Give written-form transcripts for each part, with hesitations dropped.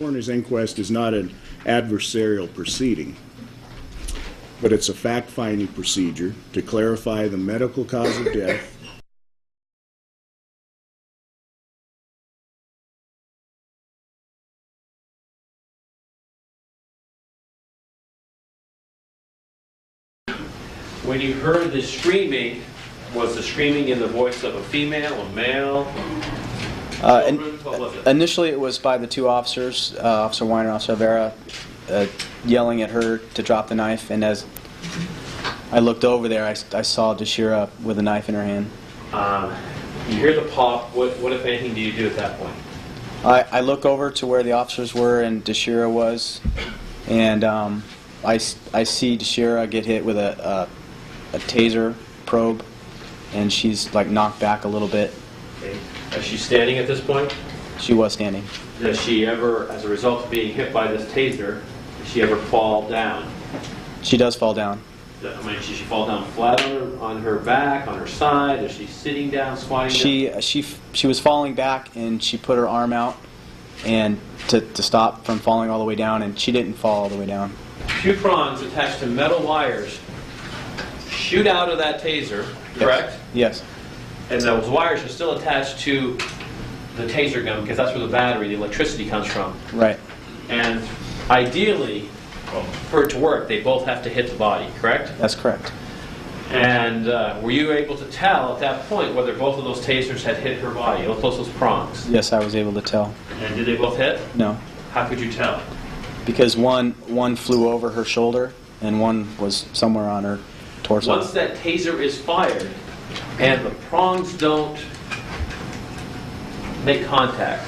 Coroner's inquest is not an adversarial proceeding, but it's a fact-finding procedure to clarify the medical cause of death, When you heard the screaming, was the screaming in the voice of a female, a male? What was it? Initially, it was by the two officers, Officer Weiner and Officer Vera, yelling at her to drop the knife. And as I looked over there, I saw Deshira with a knife in her hand. You hear the pop. What, if anything, do you do at that point? I look over to where the officers were and Deshira was, and I see Deshira get hit with a taser probe, and she's like knocked back a little bit. Okay. Is she standing at this point? She was standing. Does she ever, as a result of being hit by this taser, does she ever fall down? She does fall down. I mean, does she fall down flat on her back, on her side? Is she sitting down, squatting down? She was falling back, and she put her arm out and to stop from falling all the way down, and she didn't fall all the way down. Two prongs attached to metal wires shoot out of that taser, correct? Yes. And those wires are still attached to the taser gun because that's where the battery, the electricity comes from. Right. And ideally, for it to work, they both have to hit the body, correct? That's correct. And were you able to tell at that point whether both of those tasers had hit her body, those prongs? Yes, I was able to tell. And did they both hit? No. How could you tell? Because one flew over her shoulder, and one was somewhere on her torso. Once that taser is fired and the prongs don't make contact,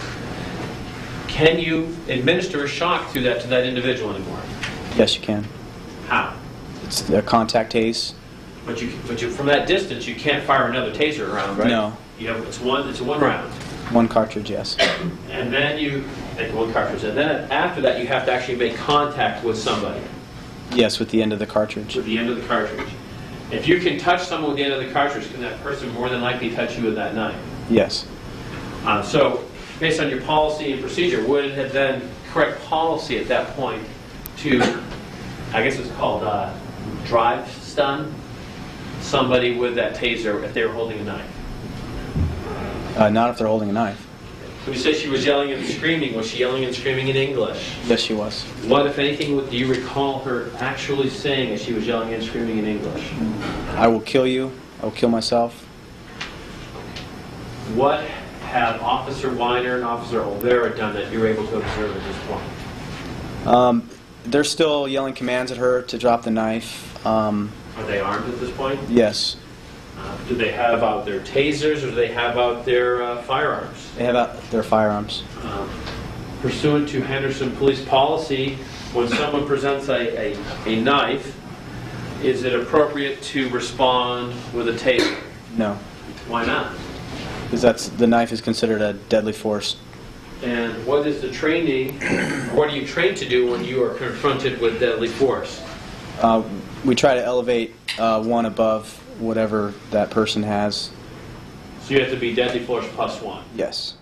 can you administer a shock through that to that individual anymore? Yes, you can. How? It's a contact haze. But you from that distance you can't fire another taser around, right? No. It's a one round. One cartridge, yes. And then you take one cartridge, and then after that you have to actually make contact with somebody. Yes, with the end of the cartridge. With the end of the cartridge. If you can touch someone with the end of the cartridge, can that person more than likely touch you with that knife? Yes. So, based on your policy and procedure, would it have been correct policy at that point to, I guess it's called drive stun somebody with that taser if they were holding a knife? Not if they're holding a knife. When you say she was yelling and screaming, was she yelling and screaming in English? Yes, she was. What, if anything, do you recall her actually saying as she was yelling and screaming in English? I will kill you. I will kill myself. What have Officer Weiner and Officer Olvera done that you're able to observe at this point? They're still yelling commands at her to drop the knife. Are they armed at this point? Yes. Do they have out their tasers or do they have out their firearms? They have out their firearms. Pursuant to Henderson police policy, when someone presents a knife, is it appropriate to respond with a taser? No. Why not? Because the knife is considered a deadly force. And what is the training, or what are you trained to do when you are confronted with deadly force? We try to elevate one above whatever that person has. So you have to be deadly force +1. Yes.